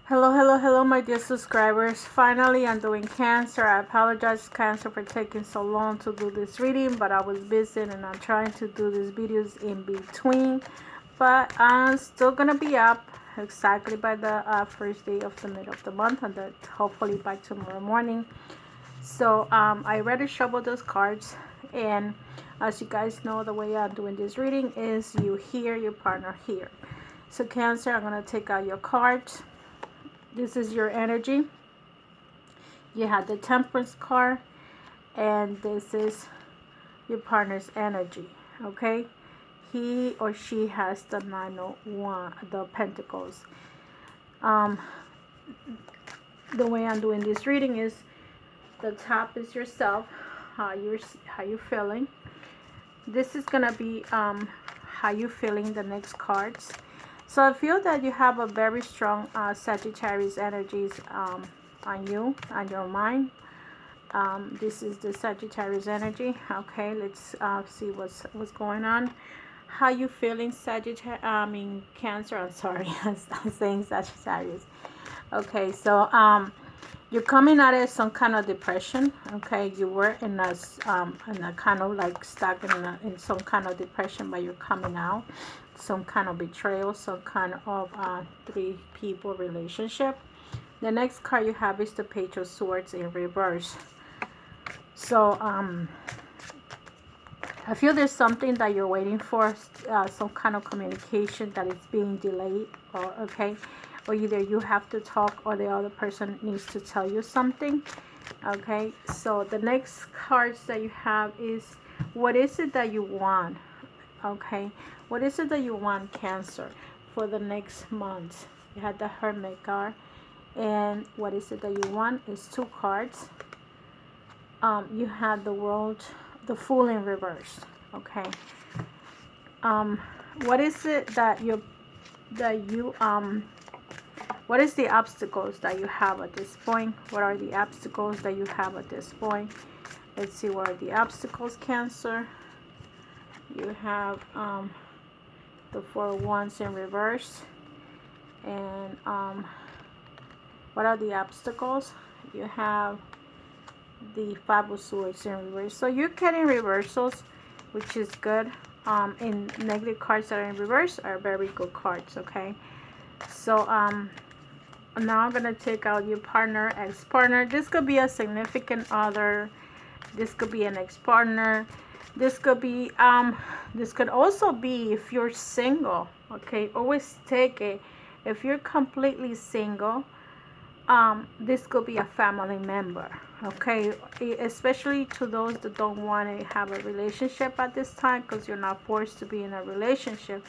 Hello, hello, hello, my dear subscribers. Finally, I'm doing Cancer. I apologize, Cancer, for taking so long to do this reading, but I was busy and I'm trying to do these videos in between. But I'm still gonna be up exactly by the first day of the middle of the month, and that hopefully by tomorrow morning. So I already shuffled those cards, and as you guys know, the way I'm doing this reading is you here, your partner here. So Cancer, I'm gonna take out your cards. This is your energy. You have the Temperance card, and this is your partner's energy. Okay, he or she has the Nine of the Pentacles. The way I'm doing this reading is the top is yourself, how you feeling. This is gonna be how you feeling the next cards. So I feel that you have a very strong Sagittarius energies on you, on your mind. This is the Sagittarius energy. Okay, let's see what's going on. How you feeling, Sagittarius? Cancer. I'm sorry, I'm saying Sagittarius. Okay, so you're coming out of some kind of depression. Okay, you were in a kind of like stuck in some kind of depression, but you're coming out. Some kind of betrayal, some kind of three people relationship. The next card you have is the Page of Swords in reverse. So I feel there's something that you're waiting for, some kind of communication that is being delayed, or either you have to talk or the other person needs to tell you something. Okay, so the next cards that you have is, what is it that you want? Okay, what is it that you want, Cancer, for the next month? You had the Hermit card, and what is it that you want is two cards. You had the World, the Fool in reverse. Okay, what is it that you what is the obstacles that you have at this point? What are the obstacles that you have at this point? Let's see, what are the obstacles, Cancer? You have the Four of Wands in reverse, and what are the obstacles? You have the Five of Swords in reverse. So you're getting reversals, which is good. In negative cards that are in reverse are very good cards. Okay, so now I'm gonna take out your partner, ex-partner. This could be a significant other. This could be an ex-partner. This could be this could also be if you're single. Okay, always take it. If you're completely single, this could be a family member. Okay, especially to those that don't want to have a relationship at this time, because you're not forced to be in a relationship.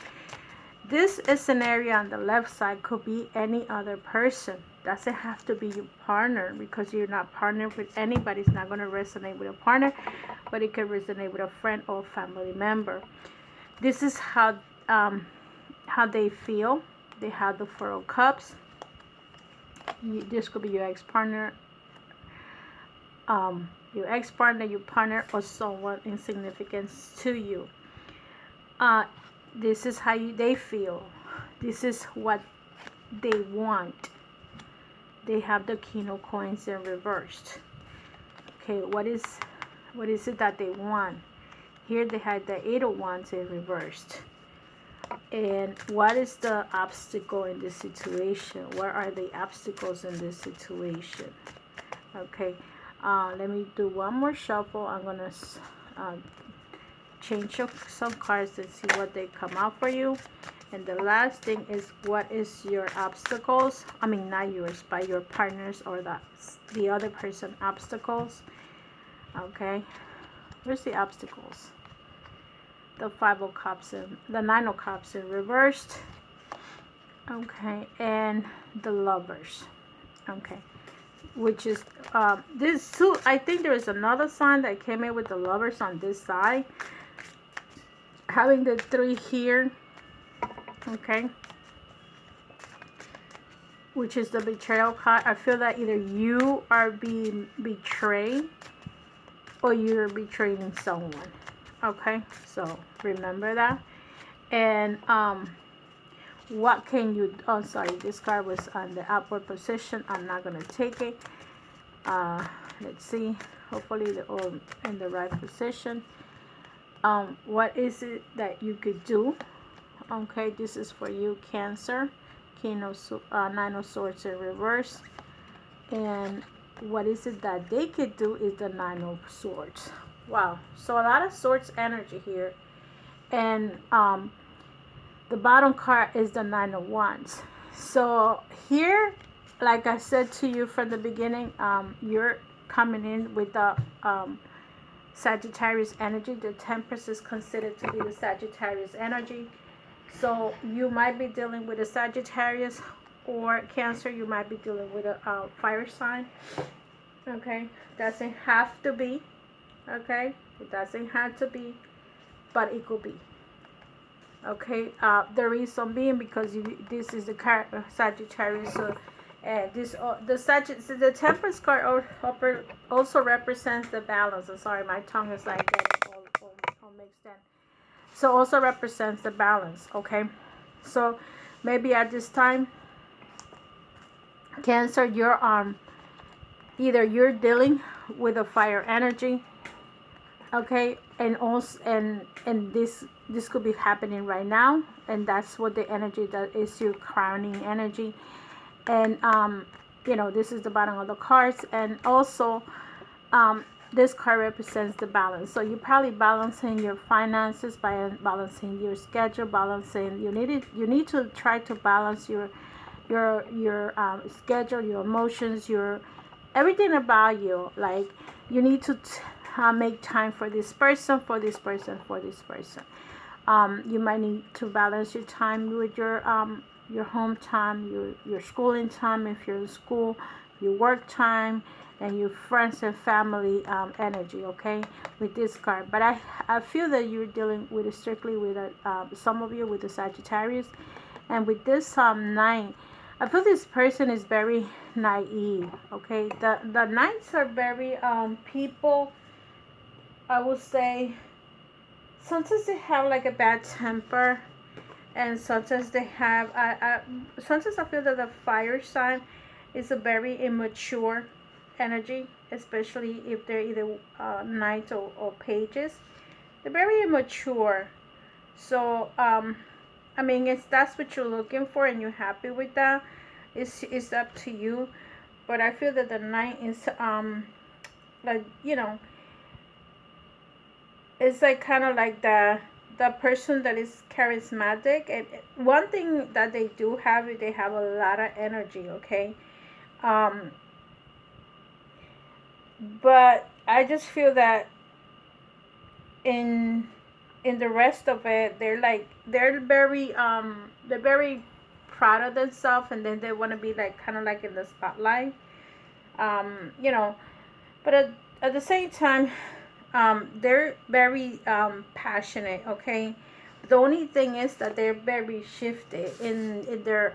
This scenario on the left side could be any other person. Doesn't have to be your partner, because you're not partnered with anybody. It's not going to resonate with a partner, but it can resonate with a friend or family member. This is how they feel. They have the Four of Cups. This could be your ex-partner, your partner, or someone in significance to you. This is how they feel. This is what they want. They have the King of Coins in reversed. Okay, what is it that they want? Here they had the Eight of Wands in reversed. And what is the obstacle in this situation? What are the obstacles in this situation? Okay, let me do one more shuffle. I'm gonna change up some cards and see what they come out for you. And the last thing is, what is your obstacles? I mean, not yours, but your partners or the other person obstacles. Okay, where's the obstacles? The Five of Cups and the Nine of Cups in reversed. Okay, and the Lovers. Okay, which is this two. I think there is another sign that came in with the Lovers on this side, having the three here. Okay, which is the Betrayal card. I feel that either you are being betrayed or you're betraying someone. Okay, so remember that. And what can you, oh sorry, this card was on the upward position. I'm not going to take it. Let's see, hopefully they're all in the right position. What is it that you could do? Okay, this is for you, Cancer. Nine of Swords in reverse. And what is it that they could do is the Nine of Swords. Wow, so a lot of swords energy here. And the bottom card is the Nine of Wands. So here, like I said to you from the beginning, you're coming in with the Sagittarius energy. The Temperance is considered to be the Sagittarius energy. So you might be dealing with a Sagittarius, or Cancer, you might be dealing with a fire sign. Okay, doesn't have to be. Okay, it doesn't have to be, but it could be. Okay, the reason being because this is the Sagittarius. So the Temperance card also represents the balance. I'm sorry, my tongue is like getting all mixed in. So also represents the balance. Okay, so maybe at this time, Cancer, you're either you're dealing with a fire energy. Okay, and also and this could be happening right now, and that's what the energy that is your crowning energy. And you know, this is the bottom of the cards, and also this card represents the balance. So you're probably balancing your finances by balancing your schedule, balancing you need to try to balance your schedule, your emotions, your everything about you. Like you need to make time for this person, for this person, for this person. You might need to balance your time with your home time, your schooling time if you're in school, your work time, and your friends and family energy. Okay, with this card. But I feel that you're dealing with strictly with some of you with the Sagittarius, and with this 9. I feel this person is very naive. Okay, the 9s are very people. I would say sometimes they have like a bad temper, and sometimes they have. Sometimes I feel that the fire sign is a very immature energy, especially if they're either knights or pages. They're very immature. So I mean, if that's what you're looking for and you're happy with that, it's up to you. But I feel that the 9 is like, you know, it's like kind of like the person that is charismatic. And one thing that they do have is they have a lot of energy. Okay, but I just feel that in the rest of it, they're very proud of themselves, and then they want to be like kind of like in the spotlight. You know, but at the same time, they're very passionate. Okay, the only thing is that they're very shifted in their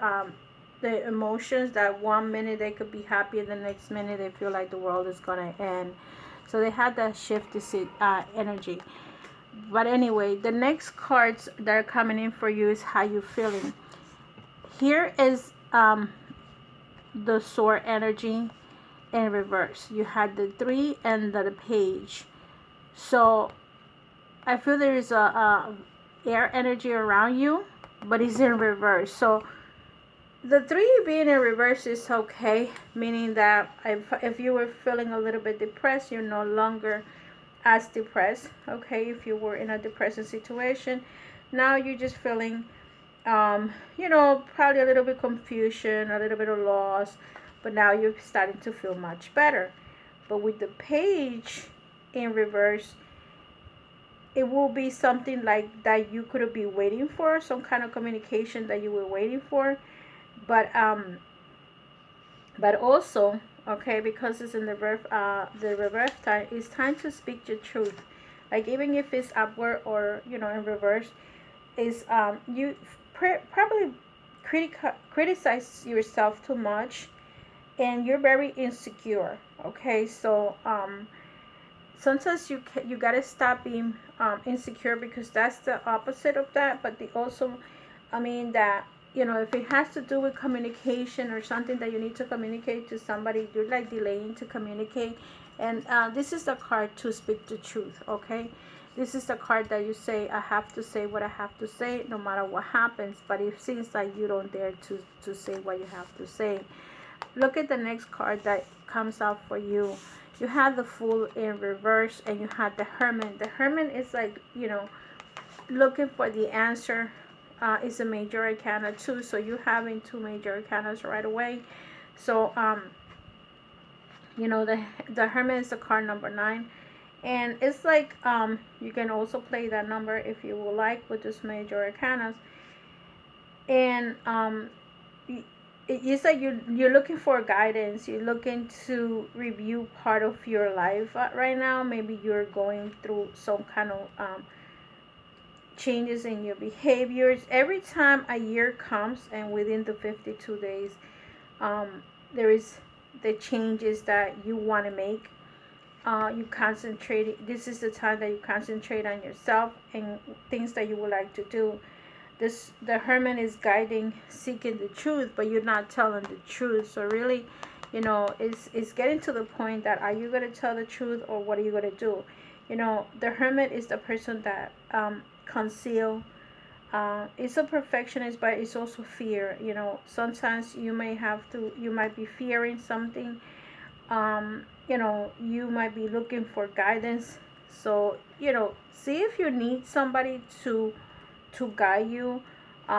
the emotions. That one minute they could be happy, and the next minute they feel like the world is gonna end. So they had that shifted energy. But anyway, the next cards that are coming in for you is how you feeling. Here is the sword energy in reverse. You had the 3 and the page. So I feel there is a air energy around you, but it's in reverse. So the 3 being in reverse is okay, meaning that if you were feeling a little bit depressed, you're no longer as depressed. Okay, if you were in a depressing situation, now you're just feeling you know, probably a little bit confusion, a little bit of loss, but now you're starting to feel much better. But with the page in reverse, it will be something like that you could be waiting for, some kind of communication that you were waiting for. But also, okay, because it's in the reverse time, it's time to speak your truth. Like even if it's upward or, you know, in reverse, is you probably criticize yourself too much, and you're very insecure. Okay, so sometimes you gotta stop being insecure, because that's the opposite of that. But the also, I mean that you know, if it has to do with communication or something that you need to communicate to somebody, you're like delaying to communicate. And this is the card to speak the truth, okay? This is the card that you say, I have to say what I have to say no matter what happens. But it seems like you don't dare to say what you have to say. Look at the next card that comes out for you. You had the Fool in reverse, and you had the Hermit. The Hermit is like, you know, looking for the answer. It's a major arcana too, so you're having two major arcanas right away. So you know, the Hermit is the card number 9, and it's like you can also play that number if you would like with this major arcanas. And it's like you're looking for guidance. You're looking to review part of your life right now. Maybe you're going through some kind of changes in your behaviors. Every time a year comes, and within the 52 days, there is the changes that you want to make. You concentrate. This is the time that you concentrate on yourself and things that you would like to do. The Hermit is guiding, seeking the truth, but you're not telling the truth. So really, you know, it's getting to the point that, are you going to tell the truth, or what are you going to do? You know, the Hermit is the person that conceal. It's a perfectionist, but it's also fear. You know, sometimes you might be fearing something. You know, you might be looking for guidance. So, you know, see if you need somebody to guide you.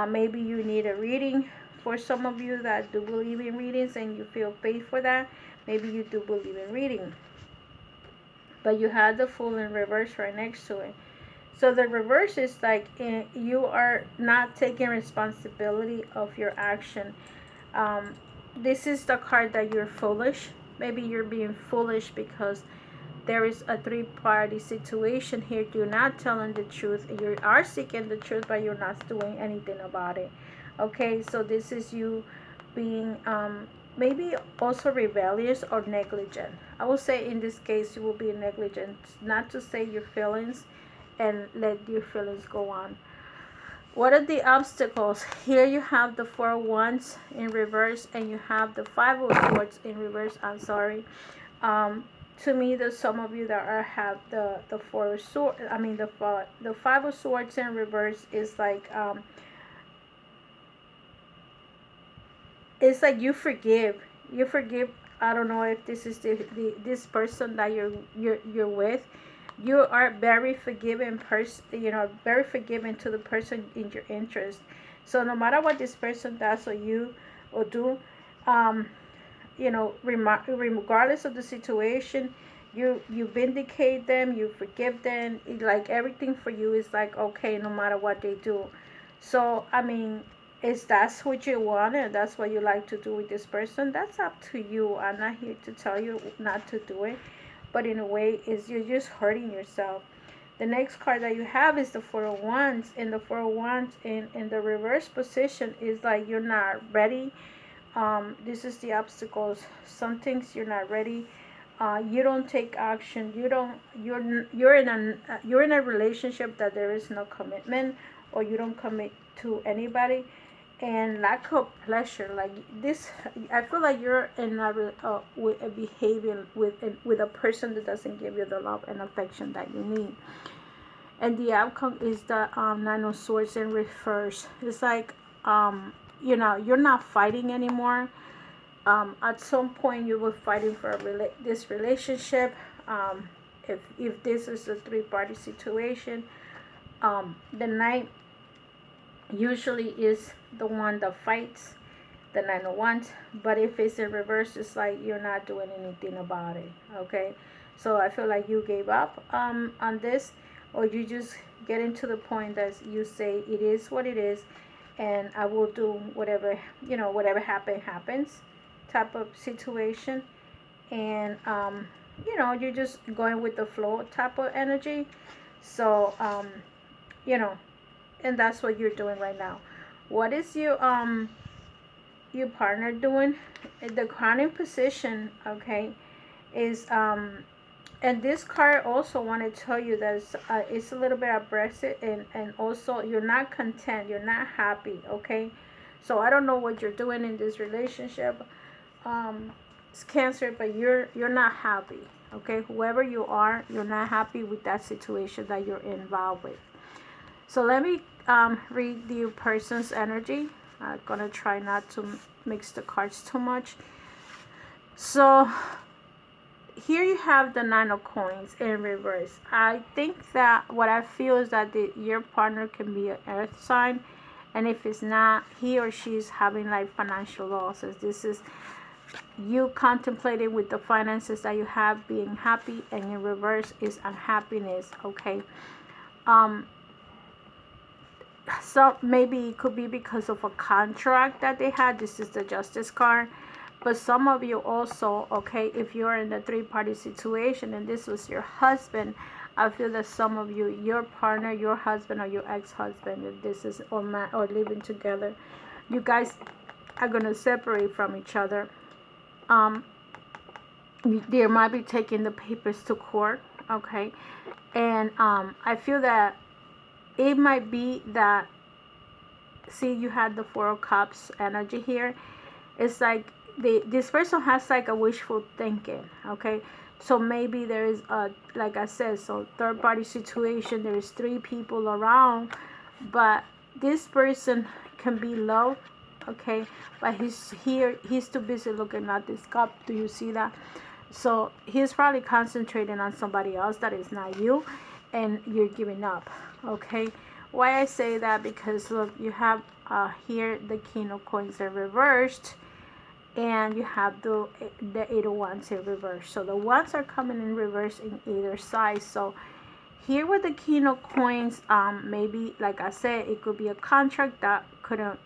Maybe you need a reading. For some of you that do believe in readings and you feel faith for that, maybe you do believe in reading. But you have the Fool in reverse right next to it. So the reverse is like you are not taking responsibility of your action. This is the card that you're foolish. Maybe you're being foolish because there is a three-party situation here. You're not telling the truth. You are seeking the truth, but you're not doing anything about it. Okay, so this is you being maybe also rebellious or negligent. I will say in this case you will be negligent, not to say your feelings and let your feelings go on. What are the obstacles? Here you have the Four of Wands in reverse, and you have the Five of Swords in reverse. I'm sorry. To me, there's some of you that have the Four of Swords. I mean, the Five of Swords in reverse is like it's like you forgive. You forgive. I don't know if this is this person that you're with. You are very forgiving person. You know, very forgiving to the person in your interest. So no matter what this person does or you or do, you know, regardless of the situation, you vindicate them, you forgive them. Like everything for you is like okay, no matter what they do. So I mean, is that's what you want and that's what you like to do with this person? That's up to you. I'm not here to tell you not to do it, but in a way, is you're just hurting yourself. The next card that you have is the Four of Wands, and the Four of Wands in the reverse position is like you're not ready. This is the obstacles. Some things you're not ready. You don't take action. You're in a relationship that there is no commitment, or you don't commit to anybody, and lack of pleasure. Like this, I feel like you're in with a behavior with a person that doesn't give you the love and affection that you need. And the outcome is the Nine of Swords in reverse. It's like you know, you're not fighting anymore. At some point you were fighting for this relationship. If this is a three-party situation, the Knight usually is the one that fights, the Nine of Wands. But if it's in reverse, it's like you're not doing anything about it. Okay, so I feel like you gave up on this, or you just getting to the point that you say it is what it is, and I will do whatever, you know, whatever happens type of situation. And you know, you're just going with the flow type of energy. So you know, and that's what you're doing right now. What is your partner doing? The crowning position, okay, is and this card also want to tell you that it's a little bit aggressive, and also you're not content, you're not happy. Okay, So I don't know what you're doing in this relationship, it's Cancer, but you're not happy. Okay, whoever you are, you're not happy with that situation that you're involved with. So let me read the person's energy. I'm gonna try not to mix the cards too much. So here you have the 9 of coins in reverse. I think that what I feel is that your partner can be an earth sign, and if it's not, he or she is having like financial losses. This is you contemplating with the finances that you have being happy, and in reverse is unhappiness. Okay, so maybe it could be because of a contract that they had. This is the Justice card. But some of you also, okay, if you're in the 3-party situation and this was your husband, I feel that some of you, your partner, your husband or your ex-husband, if this is or living together, you guys are going to separate from each other. They might be taking the papers to court, okay? And I feel that it might be that, see, you had the 4 of Cups energy here. It's like this person has like a wishful thinking, okay? So maybe there is a, like I said, so 3rd-party situation, there is 3 people around, but this person can be low, okay? But he's too busy looking at this cup. Do you see that? So he's probably concentrating on somebody else that is not you, and you're giving up, okay? Why I say that, because look, you have here the King of Coins are reversed, and you have the 8 of Wands in reverse. So the wands are coming in reverse in either side. So here with the King of Coins, maybe, like I said, it could be a contract that couldn't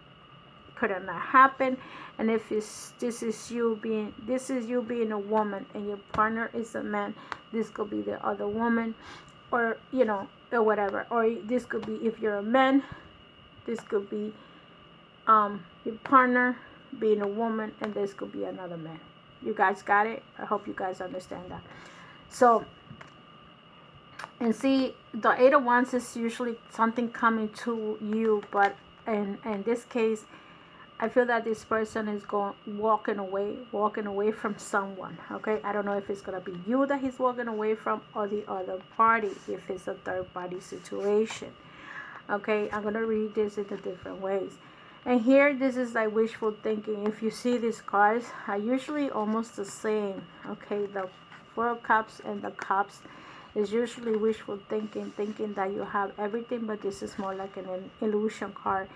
not happen. And if this is you being a woman and your partner is a man, this could be the other woman, or you know, or whatever. Or this could be, if you're a man, this could be your partner being a woman, and this could be another man. You guys got it? I hope you guys understand that. So, and see, the 8 of Wands is usually something coming to you, but in this case, I feel that this person is walking away from someone, okay? I don't know if it's going to be you that he's walking away from, or the other party, if it's a 3rd-party situation, okay? I'm going to read this in the different ways. And here, this is like wishful thinking. If you see these cards, are usually almost the same, okay? The 4 of Cups and the Cups is usually wishful thinking that you have everything, but this is more like an illusion card.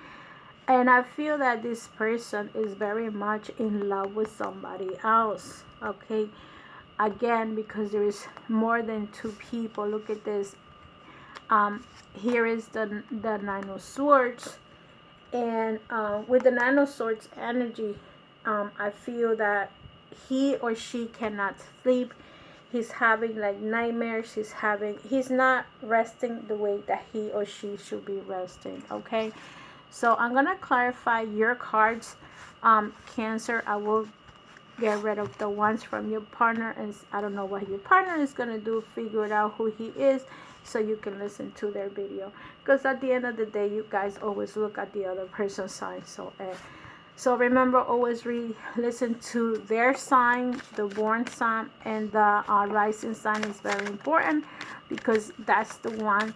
And I feel that this person is very much in love with somebody else, okay? Again, because there is more than 2 people. Look at this. Here is the 9 of Swords. And with the 9 of Swords energy, I feel that he or she cannot sleep. He's having like nightmares. He's not resting the way that he or she should be resting, okay? So I'm going to clarify your cards, Cancer. I will get rid of the ones from your partner, and I don't know what your partner is going to do, figure it out who he is, so you can listen to their video, because at the end of the day, you guys always look at the other person's sign. So remember, always listen to their sign, the born sign, and the rising sign is very important, because that's the one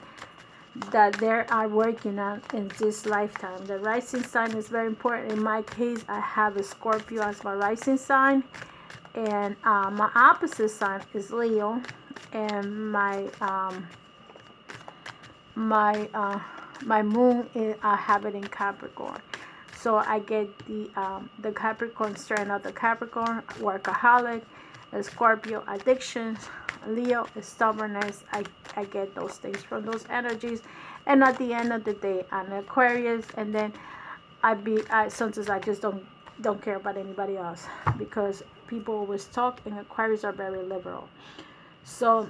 that they are working on in this lifetime. The rising sign is very important. In my case, I have a Scorpio as my rising sign, and my opposite sign is Leo, and my moon I have it in Capricorn. So I get the Capricorn strand of the Capricorn, workaholic, Scorpio, addictions, Leo, stubbornness. I get those things from those energies. And at the end of the day, I'm an Aquarius, and then sometimes I just don't care about anybody else, because people always talk, and Aquarius are very liberal. So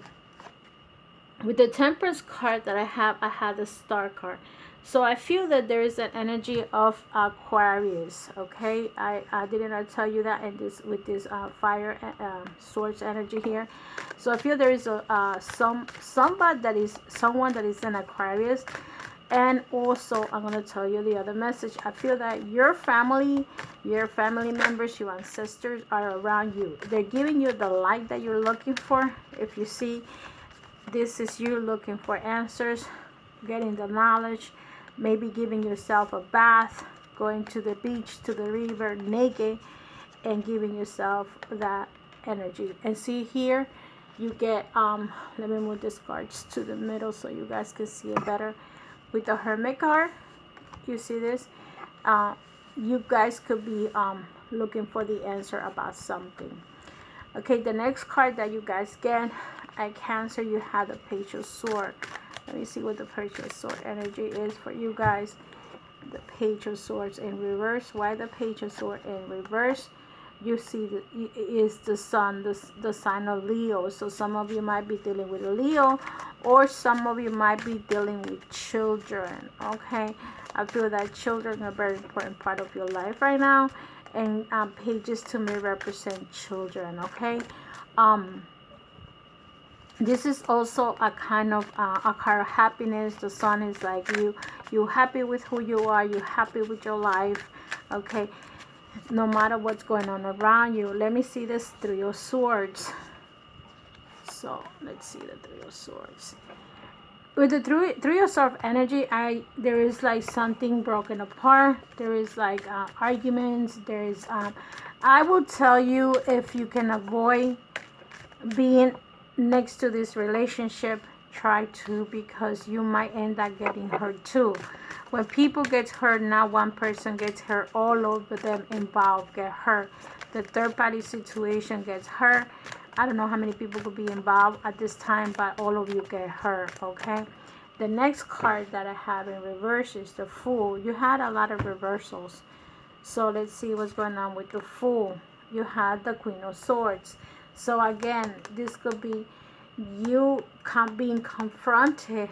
with the Temperance card that I had the Star card. So I feel that there is an energy of Aquarius, okay? I didn't tell you that with this fire Swords energy here. So I feel there is someone that is an Aquarius, And also, I'm going to tell you the other message. I feel that your family members, your ancestors are around you. They're giving you the light that you're looking for. If you see, this is you looking for answers, getting the knowledge, maybe giving yourself a bath, going to the beach, to the river naked, and giving yourself that energy. And see here, you get, let me move this cards to the middle so you guys can see it better. With the Hermit card, you see this? You guys could be looking for the answer about something. Okay, the next card that you guys get at Cancer, you have the Page of Swords. Let me see what the Page of Swords energy is for you guys. The Page of Swords in reverse. Why the Page of Swords in reverse? You see is the sun, the sign of Leo. So some of you might be dealing with Leo, or some of you might be dealing with children. Okay, I feel that children are a very important part of your life right now, and pages to me represent children. Okay, this is also a kind of a card of happiness. The sun is like you happy with who you are, you happy with your life. Okay, no matter what's going on around you. Let me see this Three of Swords. So let's see the Three of Swords. With the three of Swords energy, there is like something broken apart. There is like arguments. There is I will tell you, if you can avoid being next to this relationship, try to, because you might end up getting hurt too. When people get hurt, not one person gets hurt, all of them involved get hurt. The third party situation gets hurt. I don't know how many people could be involved at this time, but all of you get hurt. Okay, the next card that I have in reverse is the Fool. You had a lot of reversals, so let's see what's going on with the Fool. You had the Queen of Swords. So again, this could be you being confronted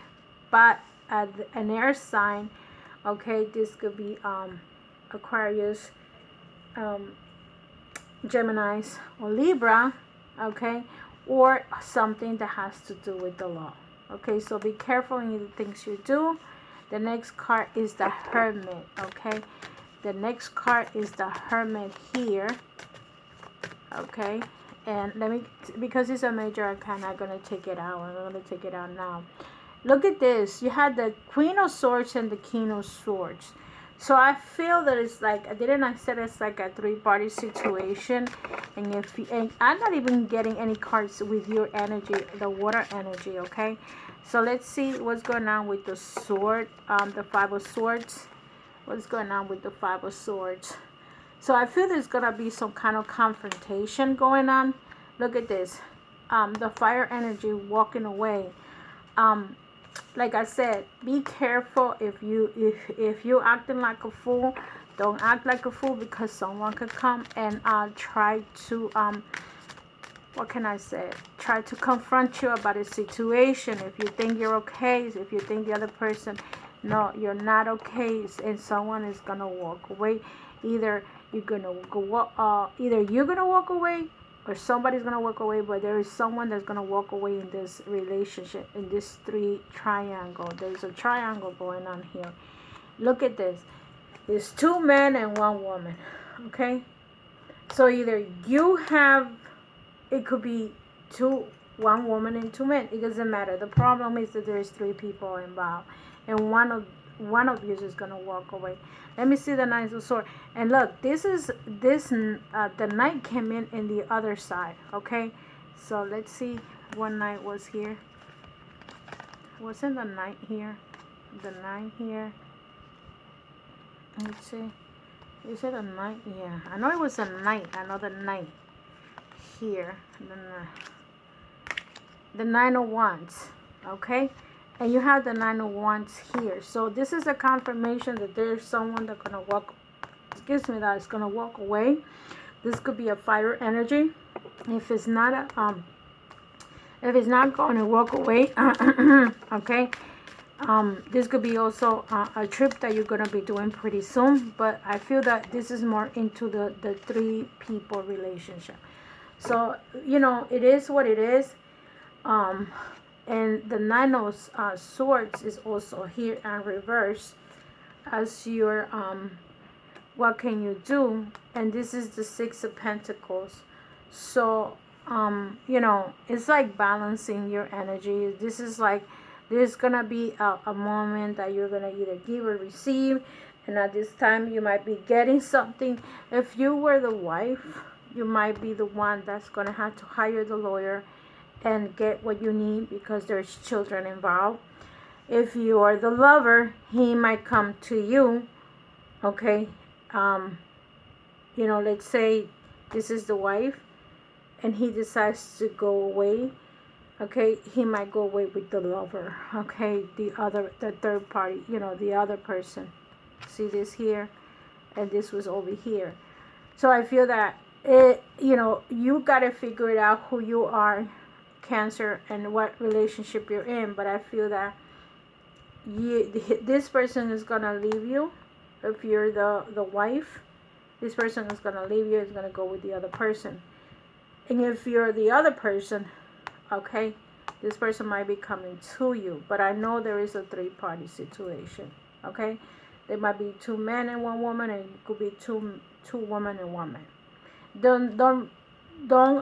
by an air sign. Okay, this could be Aquarius, Geminis, or Libra. Okay, or something that has to do with the law. Okay, so be careful in the things you do. The next card is the Hermit. Okay, the next card is the Hermit here. Okay, and let me, because it's a major arcana, I'm going to take it out. I'm going to take it out now. Look at this. You had the Queen of Swords and the King of Swords. So I feel that it's like, I said it's like a three-party situation. And and I'm not even getting any cards with your energy, the water energy, okay? So let's see what's going on with the sword, the Five of Swords. What's going on with the Five of Swords? So I feel there's going to be some kind of confrontation going on. Look at this. The fire energy walking away. Like I said, be careful. If you acting like a fool, don't act like a fool, because someone could come and try to what can I say? Try to confront you about a situation. If you think you're okay, if you think the other person, no, you're not okay, and someone is gonna walk away. Either you're gonna walk away, or somebody's gonna walk away, but there is someone that's gonna walk away in this relationship, in this three triangle. There's a triangle going on here. Look at this. There's two men and one woman. Okay, so either you have, it could be one woman and two men. It doesn't matter. The problem is that there's three people involved, and one of you is gonna walk away. Let me see the Knight of Swords. And look, the Knight came in the other side. Okay, so let's see what Knight was here. Wasn't the Knight here? The Knight here. Let's see. Is it a Knight? Yeah, I know it was a Knight. I know the Knight here. The Nine of Wands. Okay. And you have the Nine of Wands here. So this is a confirmation that there's someone that's going to walk, that's going to walk away. This could be a fire energy. If it's not going to walk away, okay, this could be also a trip that you're going to be doing pretty soon. But I feel that this is more into the three people relationship. So, it is what it is. And the nine of swords is also here in reverse as your what can you do. And this is the six of pentacles. So you know, it's like balancing your energy. This is like there's gonna be a moment that you're gonna either give or receive, and at this time you might be getting something. If you were the wife, you might be the one that's gonna have to hire the lawyer and get what you need because there's children involved. If you are the lover, he might come to you. Okay, you know, let's say this is the wife and he decides to go away. Okay, he might go away with the lover. Okay, the third party, you know, the other person. See this here, and this was over here. So I feel that you know, you gotta figure it out who you are, Cancer, and what relationship you're in. But I feel that this person is gonna leave you. If you're the wife, this person is gonna leave you. Is gonna go with the other person. And if you're the other person, okay, this person might be coming to you. But I know there is a three-party situation. Okay, there might be two men and one woman, and it could be two women and one man. Don't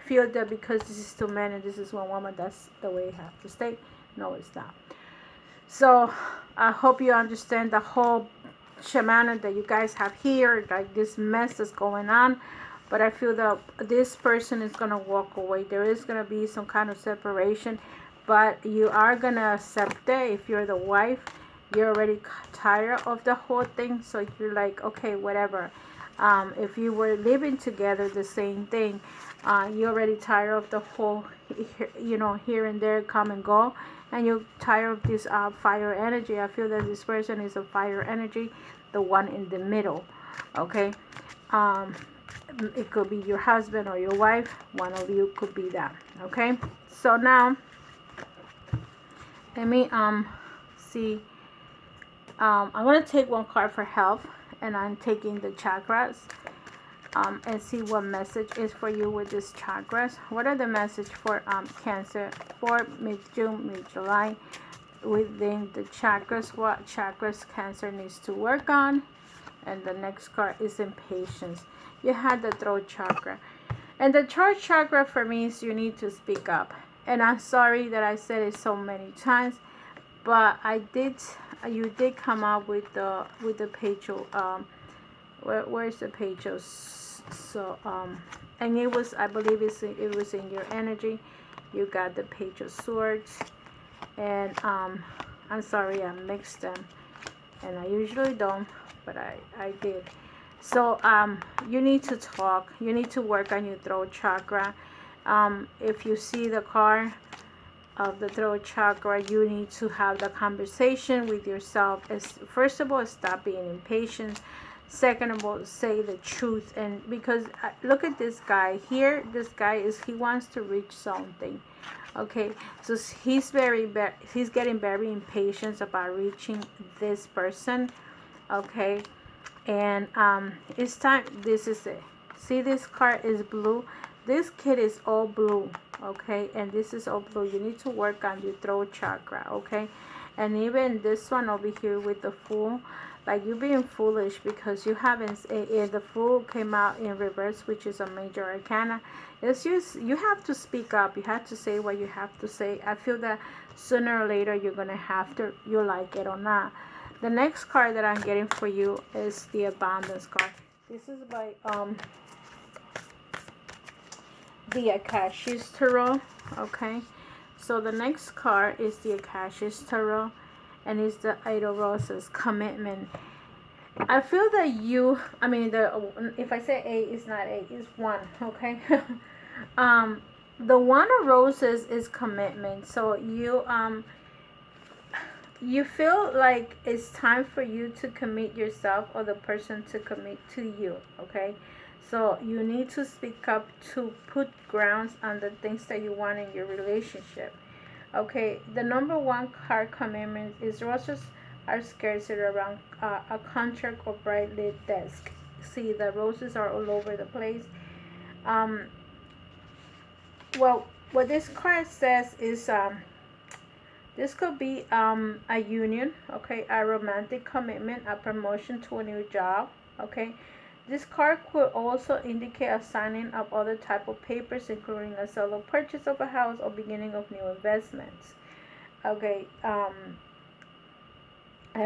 feel that because this is two men and this is one woman, that's the way it has to stay. No, it's not. So I hope you understand the whole shamana that you guys have here, like this mess that's going on. But I feel that this person is going to walk away. There is going to be some kind of separation, but you are going to accept it. If you're the wife, you're already tired of the whole thing, so you're like, okay, whatever. If you were living together, the same thing. You're already tired of the whole, you know, here and there, come and go, and you're tired of this fire energy. I feel that this person is a fire energy, the one in the middle. Okay, it could be your husband or your wife. One of you could be that. Okay, so now let me see. I'm gonna take one card for health, and I'm taking the chakras. And see what message is for you with this chakras. What are the message for Cancer for mid-June, mid-July within the chakras? What chakras Cancer needs to work on? And the next card is impatience. You had the throat chakra. And the throat chakra for me is you need to speak up. And I'm sorry that I said it so many times, but you did come up with the page of where's the page of, so and it was, I believe it was in your energy. You got the page of swords, and I'm sorry I mixed them, and I usually don't, but I did. So you need to talk, you need to work on your throat chakra. If you see the card of the throat chakra, you need to have the conversation with yourself. First of all, stop being impatient. Second of all, say the truth. And because look at this guy here, this guy he wants to reach something. Okay, so he's getting very impatient about reaching this person. Okay, and it's time. This is it. See, this card is blue. This kid is all blue. Okay, and this is all blue. You need to work on your throat chakra. Okay, and even this one over here with the Fool, like you're being foolish because you haven't, the Fool came out in reverse, which is a major arcana. It's just, you have to speak up. You have to say what you have to say. I feel that sooner or later you're going to have to, you like it or not. The next card that I'm getting for you is the Abundance card. This is by the Akashi's Tarot. Okay, so the next card is the Akashi's Tarot, and it's the Eight of Roses, commitment. I feel that if I say eight, it's not eight, it's one. Okay. The One of Roses is commitment. So you feel like it's time for you to commit yourself, or the person to commit to you. Okay, so you need to speak up to put grounds on the things that you want in your relationship. Okay, the number one card commitment is roses are scattered around a contract or bright lit desk. See, the roses are all over the place. Well, what this card says is this could be a union, okay, a romantic commitment, a promotion to a new job, okay. This card could also indicate a signing of other type of papers, including a sale or purchase of a house or beginning of new investments. Okay, a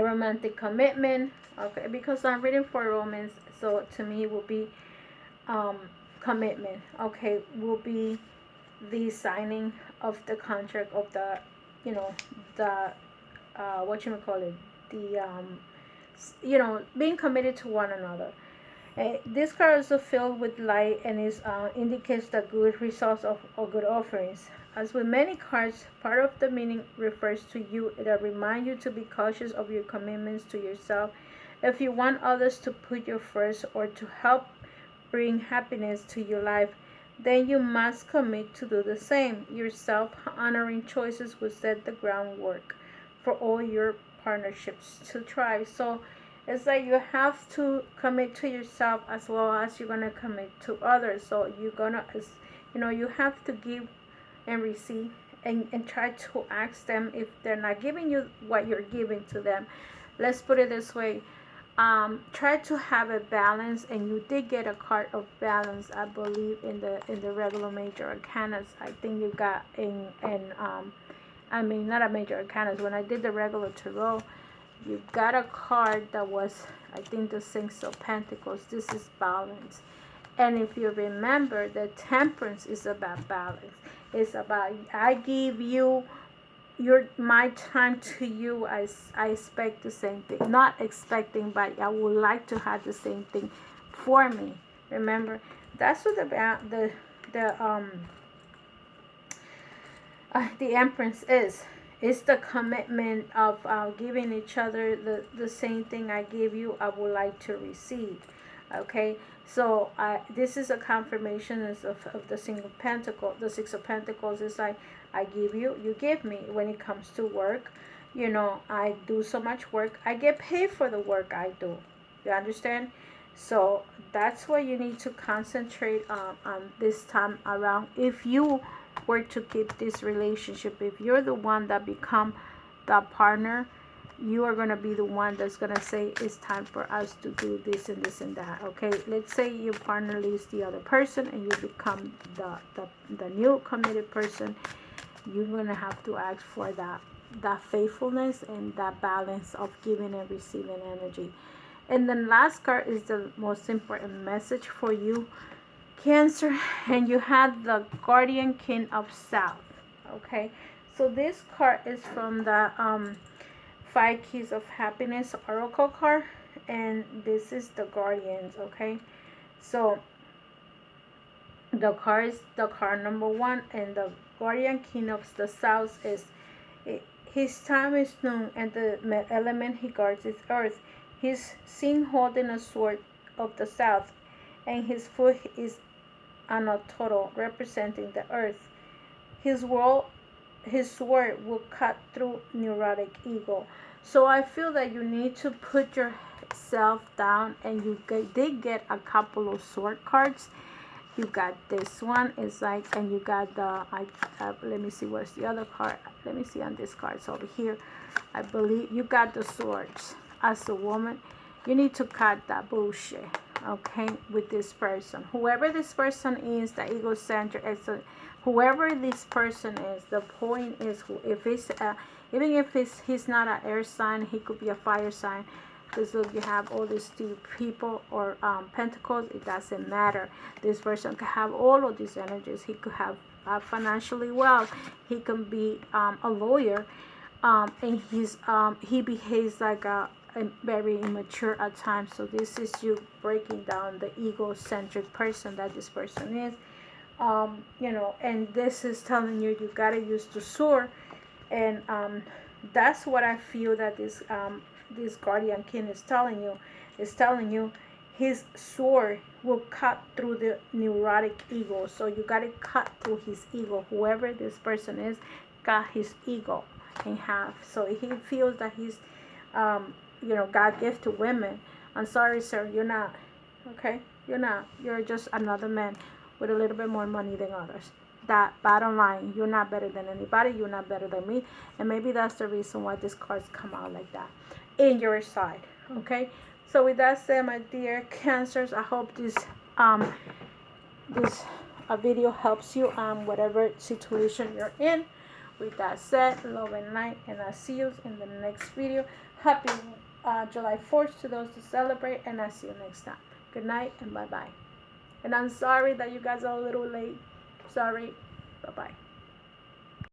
romantic commitment, okay, because I'm reading for romance, so to me it will be commitment, okay, will be the signing of the contract of the, you know, the what you call it, the being committed to one another. This card is filled with light and is indicates the good results of good offerings. As with many cards, part of the meaning refers to you that remind you to be cautious of your commitments to yourself. If you want others to put you first or to help bring happiness to your life, then you must commit to do the same. Your self-honoring choices will set the groundwork for all your partnerships to thrive. So it's like you have to commit to yourself as well as you're gonna commit to others. So you're gonna, you have to give and receive, and try to ask them if they're not giving you what you're giving to them. Let's put it this way. Try to have a balance, and you did get a card of balance, I believe, in the regular major arcanas. I think you got I mean, not a major arcanas. When I did the regular tarot, you got a card that was, I think, the Six of Pentacles. This is balance. And if you remember, the Temperance is about balance. It's about, I give you my time to you. I expect the same thing. Not expecting, but I would like to have the same thing for me. Remember, that's what the Empress is. It's the commitment of giving each other the same thing I give you, I would like to receive. Okay, so this is a confirmation of the single pentacle. The Six of Pentacles is like, I give you, you give me. When it comes to work, I do so much work, I get paid for the work I do. You understand? So that's what you need to concentrate on this time around. If you were to keep this relationship, if you're the one that become the partner, you are going to be the one that's going to say, it's time for us to do this and this and that. Okay, let's say your partner leaves the other person and you become the new committed person. You're going to have to ask for that faithfulness and that balance of giving and receiving energy. And then last card is the most important message for you, Cancer, and you have the Guardian King of South. Okay, so this card is from the 5 Keys of Happiness Oracle card, and this is the Guardians. Okay, so the card is the card number 1, and the Guardian King of the South is, his time is noon, and the element he guards is earth. He's seen holding a sword of the south, and his foot is on a turtle representing the earth. His sword will cut through neurotic ego. So I feel that you need to put yourself down, and you did get a couple of sword cards. You got this one, it's like, and you got the, let me see, where's the other card? Let me see on this card. So over here, I believe you got the swords. As a woman, you need to cut that bullshit, okay, with this person. Whoever this person is, the egocentric, whoever this person is, the point is, if it's even if he's not an air sign, he could be a fire sign. Because look, you have all these two people or pentacles. It doesn't matter. This person could have all of these energies. He could have financially well. He can be a lawyer, and he behaves like a very immature at times. So this is you breaking down the egocentric person that this person is. And this is telling you gotta use the sword, and that's what I feel that this Guardian King is telling you. Is telling you his sword will cut through the neurotic ego. So you gotta cut through his ego. Whoever this person is got his ego in half. So he feels that he's God gift to women. I'm sorry, sir, you're not. Okay, you're not. You're just another man with a little bit more money than others. that bottom line, you're not better than anybody, you're not better than me, and maybe that's the reason why these cards come out like that in your side. Okay, so with that said, my dear Cancers, I hope this video helps you on whatever situation you're in. With that said, love and light, and I'll see you in the next video. Happy July 4th to those who celebrate, and I'll see you next time. Good night and bye bye. And I'm sorry that you guys are a little late. Sorry. Bye bye.